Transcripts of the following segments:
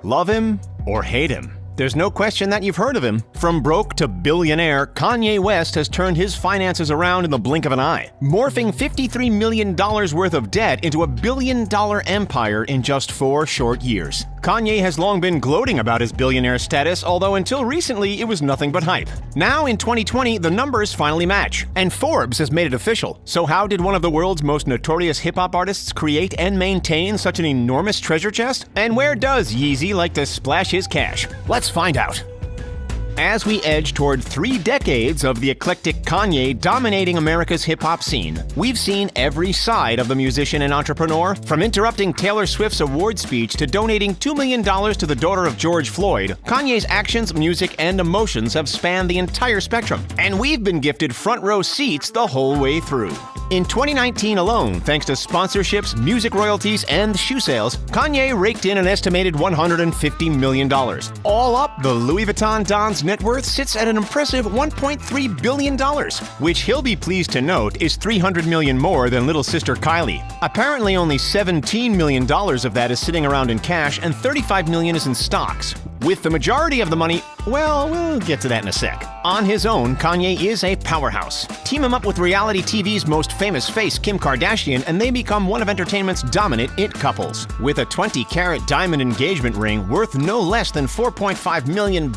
Love him or hate him, there's no question that you've heard of him. From broke to billionaire, Kanye West has turned his finances around in the blink of an eye, morphing $53 million worth of debt into $1 billion empire in just 4 short years. Kanye has long been gloating about his billionaire status, although until recently it was nothing but hype. Now in 2020, the numbers finally match, and Forbes has made it official. So how did one of the world's most notorious hip-hop artists create and maintain such an enormous treasure chest? And where does Yeezy like to splash his cash? Let's find out. As we edge toward 3 decades of the eclectic Kanye dominating America's hip-hop scene, we've seen every side of the musician and entrepreneur, from interrupting Taylor Swift's award speech to donating $2 million to the daughter of George Floyd. Kanye's actions, music, and emotions have spanned the entire spectrum, and we've been gifted front-row seats the whole way through. In 2019 alone, thanks to sponsorships, music royalties, and shoe sales, Kanye raked in an estimated $150 million. All up, the Louis Vuitton Don's net worth sits at an impressive $1.3 billion, which he'll be pleased to note is $300 million more than little sister Kylie. Apparently only $17 million of that is sitting around in cash and $35 million is in stocks. With the majority of the money, well, we'll get to that in a sec. On his own, Kanye is a powerhouse. Team him up with reality TV's most famous face, Kim Kardashian, and they become one of entertainment's dominant it couples. With a 20-carat diamond engagement ring worth no less than $4.5 million,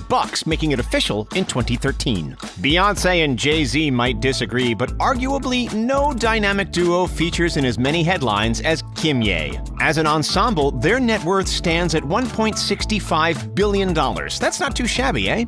making it official in 2013. Beyoncé and Jay-Z might disagree, but arguably no dynamic duo features in as many headlines as Kimye. As an ensemble, their net worth stands at $1.65 billion. That's not too shabby, eh?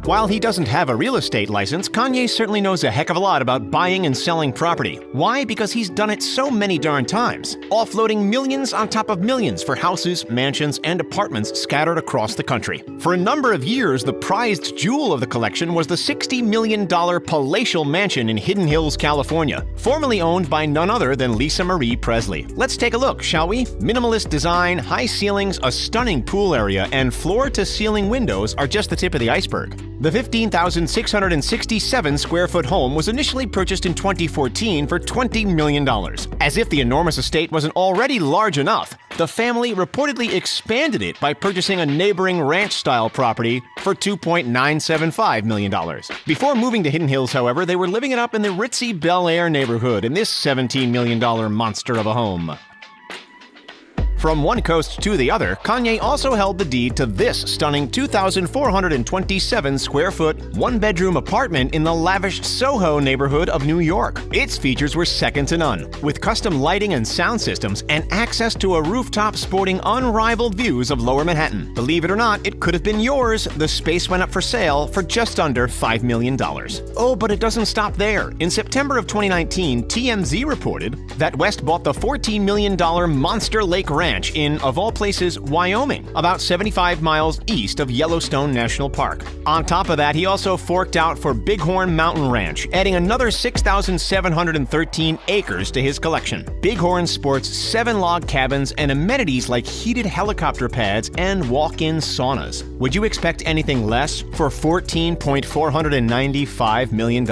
While he doesn't have a real estate license, Kanye certainly knows a heck of a lot about buying and selling property. Why? Because he's done it so many darn times, offloading millions on top of millions for houses, mansions, and apartments scattered across the country. For a number of years, the prized jewel of the collection was the $60 million palatial mansion in Hidden Hills, California, formerly owned by none other than Lisa Marie Presley. Let's take a look, shall we? Minimalist design, high ceilings, a stunning pool area, and floor-to-ceiling windows are just the tip of the iceberg. The 15,667 square foot home was initially purchased in 2014 for $20 million. As if the enormous estate wasn't already large enough, the family reportedly expanded it by purchasing a neighboring ranch-style property for $2.975 million. Before moving to Hidden Hills, however, they were living it up in the ritzy Bel Air neighborhood in this $17 million monster of a home. From one coast to the other, Kanye also held the deed to this stunning 2,427 square foot, 1-bedroom apartment in the lavish Soho neighborhood of New York. Its features were second to none, with custom lighting and sound systems and access to a rooftop sporting unrivaled views of Lower Manhattan. Believe it or not, it could have been yours. The space went up for sale for just under $5 million. Oh, but it doesn't stop there. In September of 2019, TMZ reported that West bought the $14 million Monster Lake Ranch in, of all places, Wyoming, about 75 miles east of Yellowstone National Park. On top of that, he also forked out for Bighorn Mountain Ranch, adding another 6,713 acres to his collection. Bighorn sports 7 log cabins and amenities like heated helicopter pads and walk-in saunas. Would you expect anything less for $14.495 million?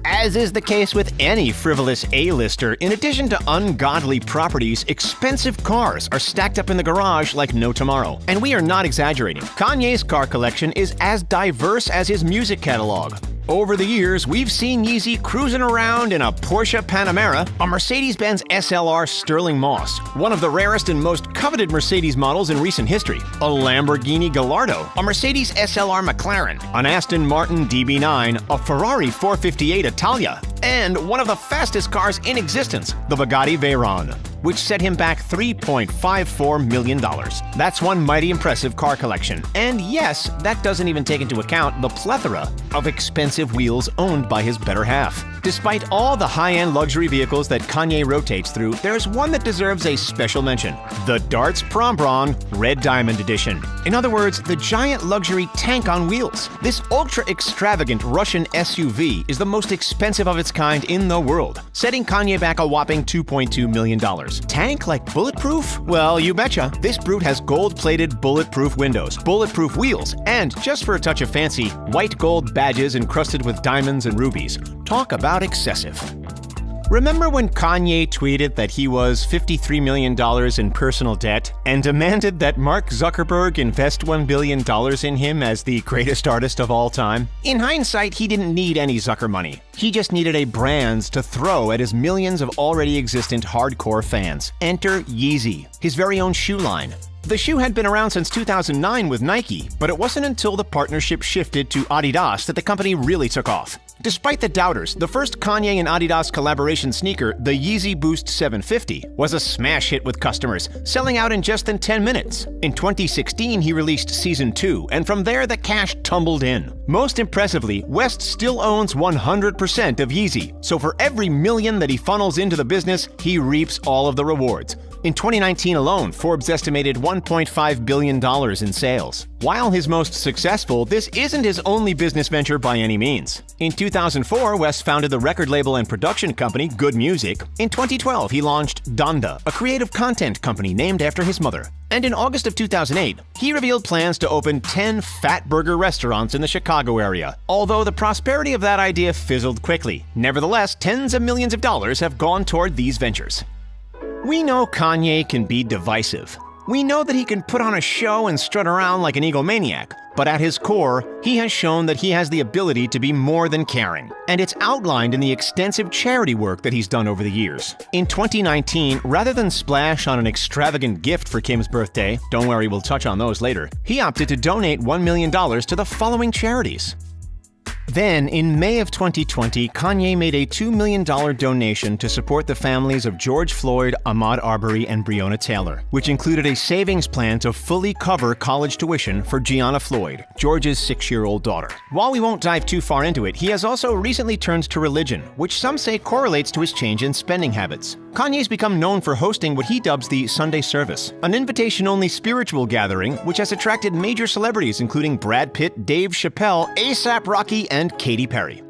As is the case with any frivolous A-lister, in addition to ungodly properties, expensive cars are stacked up in the garage like no tomorrow. And we are not exaggerating. Kanye's car collection is as diverse as his music catalog. Over the years, we've seen Yeezy cruising around in a Porsche Panamera, a Mercedes-Benz SLR Sterling Moss, one of the rarest and most coveted Mercedes models in recent history, a Lamborghini Gallardo, a Mercedes SLR McLaren, an Aston Martin DB9, a Ferrari 458 Italia, and one of the fastest cars in existence, the Bugatti Veyron, which set him back $3.54 million. That's one mighty impressive car collection. And yes, that doesn't even take into account the plethora of expensive wheels owned by his better half. Despite all the high-end luxury vehicles that Kanye rotates through, there's one that deserves a special mention: the Darts Prom Bron Red Diamond Edition. In other words, the giant luxury tank on wheels. This ultra-extravagant Russian SUV is the most expensive of its kind in the world, setting Kanye back a whopping $2.2 million. Tank like bulletproof? Well, you betcha. This brute has gold-plated bulletproof windows, bulletproof wheels, and, just for a touch of fancy, white gold badges encrusted with diamonds and rubies. Talk about excessive. Remember when Kanye tweeted that he was $53 million in personal debt and demanded that Mark Zuckerberg invest $1 billion in him as the greatest artist of all time? In hindsight, he didn't need any Zucker money. He just needed a brand to throw at his millions of already existent hardcore fans. Enter Yeezy, his very own shoe line. The shoe had been around since 2009 with Nike, but it wasn't until the partnership shifted to Adidas that the company really took off. Despite the doubters, the first Kanye and Adidas collaboration sneaker, the Yeezy Boost 750, was a smash hit with customers, selling out in just 10 minutes. In 2016, he released Season 2, and from there the cash tumbled in. Most impressively, West still owns 100% of Yeezy, so for every million that he funnels into the business, he reaps all of the rewards. In 2019 alone, Forbes estimated $1.5 billion in sales. While his most successful, this isn't his only business venture by any means. In 2004, West founded the record label and production company Good Music. In 2012, he launched Donda, a creative content company named after his mother. And in August of 2008, he revealed plans to open 10 Fat Burger restaurants in the Chicago area, although the prosperity of that idea fizzled quickly. Nevertheless, tens of millions of dollars have gone toward these ventures. We know Kanye can be divisive. We know that he can put on a show and strut around like an egomaniac, but at his core, he has shown that he has the ability to be more than caring, and it's outlined in the extensive charity work that he's done over the years. In 2019, rather than splash on an extravagant gift for Kim's birthday, don't worry, we'll touch on those later, he opted to donate $1 million to the following charities. Then, in May of 2020, Kanye made a $2 million donation to support the families of George Floyd, Ahmaud Arbery, and Breonna Taylor, which included a savings plan to fully cover college tuition for Gianna Floyd, George's 6-year-old daughter. While we won't dive too far into it, he has also recently turned to religion, which some say correlates to his change in spending habits. Kanye's become known for hosting what he dubs the Sunday Service, an invitation-only spiritual gathering which has attracted major celebrities including Brad Pitt, Dave Chappelle, A$AP Rocky, and Katy Perry.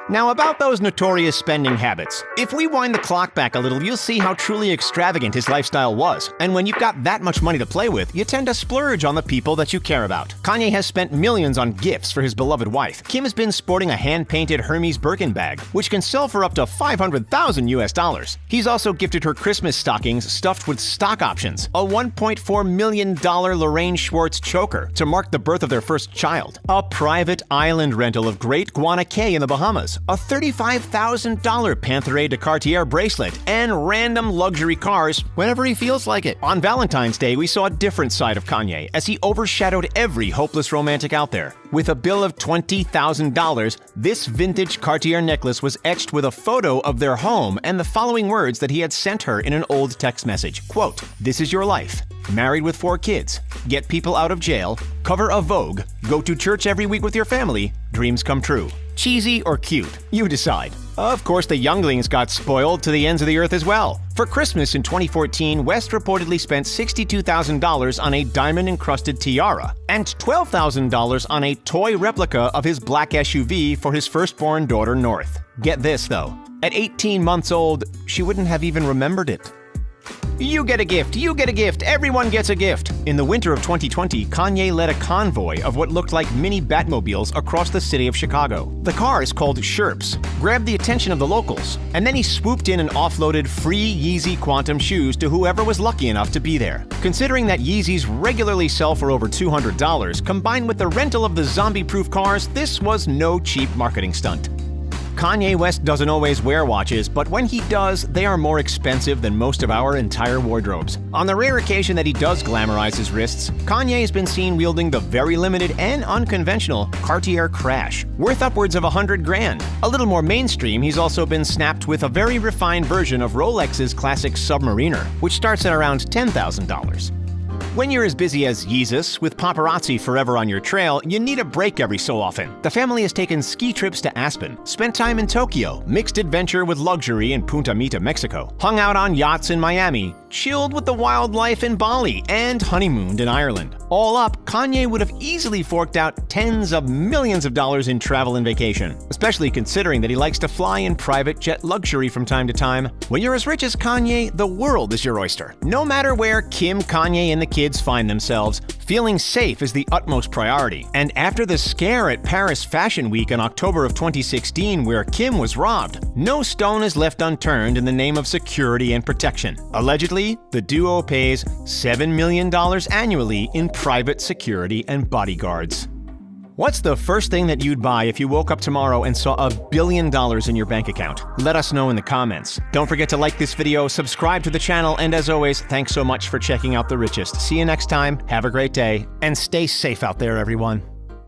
Now about those notorious spending habits. If we wind the clock back a little, you'll see how truly extravagant his lifestyle was. And when you've got that much money to play with, you tend to splurge on the people that you care about. Kanye has spent millions on gifts for his beloved wife. Kim has been sporting a hand-painted Hermes Birkin bag, which can sell for up to $500,000 US. He's also gifted her Christmas stockings stuffed with stock options, a $1.4 million Lorraine Schwartz choker to mark the birth of their first child, a private island rental of Great Guana Cay in the Bahamas, a $35,000 Panerai de Cartier bracelet, and random luxury cars whenever he feels like it. On Valentine's Day, we saw a different side of Kanye as he overshadowed every hopeless romantic out there. With a bill of $20,000, this vintage Cartier necklace was etched with a photo of their home and the following words that he had sent her in an old text message. Quote, "This is your life. Married with 4 kids. Get people out of jail. Cover of Vogue. Go to church every week with your family. Dreams come true." Cheesy or cute? You decide. Of course, the younglings got spoiled to the ends of the earth as well. For Christmas in 2014, West reportedly spent $62,000 on a diamond-encrusted tiara and $12,000 on a toy replica of his black SUV for his firstborn daughter, North. Get this, though. At 18 months old, she wouldn't have even remembered it. You get a gift, you get a gift, everyone gets a gift. In the winter of 2020, Kanye led a convoy of what looked like mini Batmobiles across the city of Chicago. The cars, called Sherps, grabbed the attention of the locals, and then he swooped in and offloaded free Yeezy Quantum shoes to whoever was lucky enough to be there. Considering that Yeezys regularly sell for over $200, combined with the rental of the zombie-proof cars, this was no cheap marketing stunt. Kanye West doesn't always wear watches, but when he does, they are more expensive than most of our entire wardrobes. On the rare occasion that he does glamorize his wrists, Kanye has been seen wielding the very limited and unconventional Cartier Crash, worth upwards of $100,000. A little more mainstream, he's also been snapped with a very refined version of Rolex's classic Submariner, which starts at around $10,000. When you're as busy as Yeezus, with paparazzi forever on your trail, you need a break every so often. The family has taken ski trips to Aspen, spent time in Tokyo, mixed adventure with luxury in Punta Mita, Mexico, hung out on yachts in Miami, chilled with the wildlife in Bali, and honeymooned in Ireland. All up, Kanye would have easily forked out tens of millions of dollars in travel and vacation, especially considering that he likes to fly in private jet luxury from time to time. When you're as rich as Kanye, the world is your oyster. No matter where Kim, Kanye, and the kids find themselves, Feeling safe is the utmost priority. And after the scare at Paris Fashion Week in October of 2016 where Kim was robbed, no stone is left unturned in the name of security and protection. Allegedly, the duo pays $7 million annually in private security and bodyguards. What's the first thing that you'd buy if you woke up tomorrow and saw $1 billion in your bank account? Let us know in the comments. Don't forget to like this video, subscribe to the channel, and as always, thanks so much for checking out The Richest. See you next time, have a great day, and stay safe out there, everyone.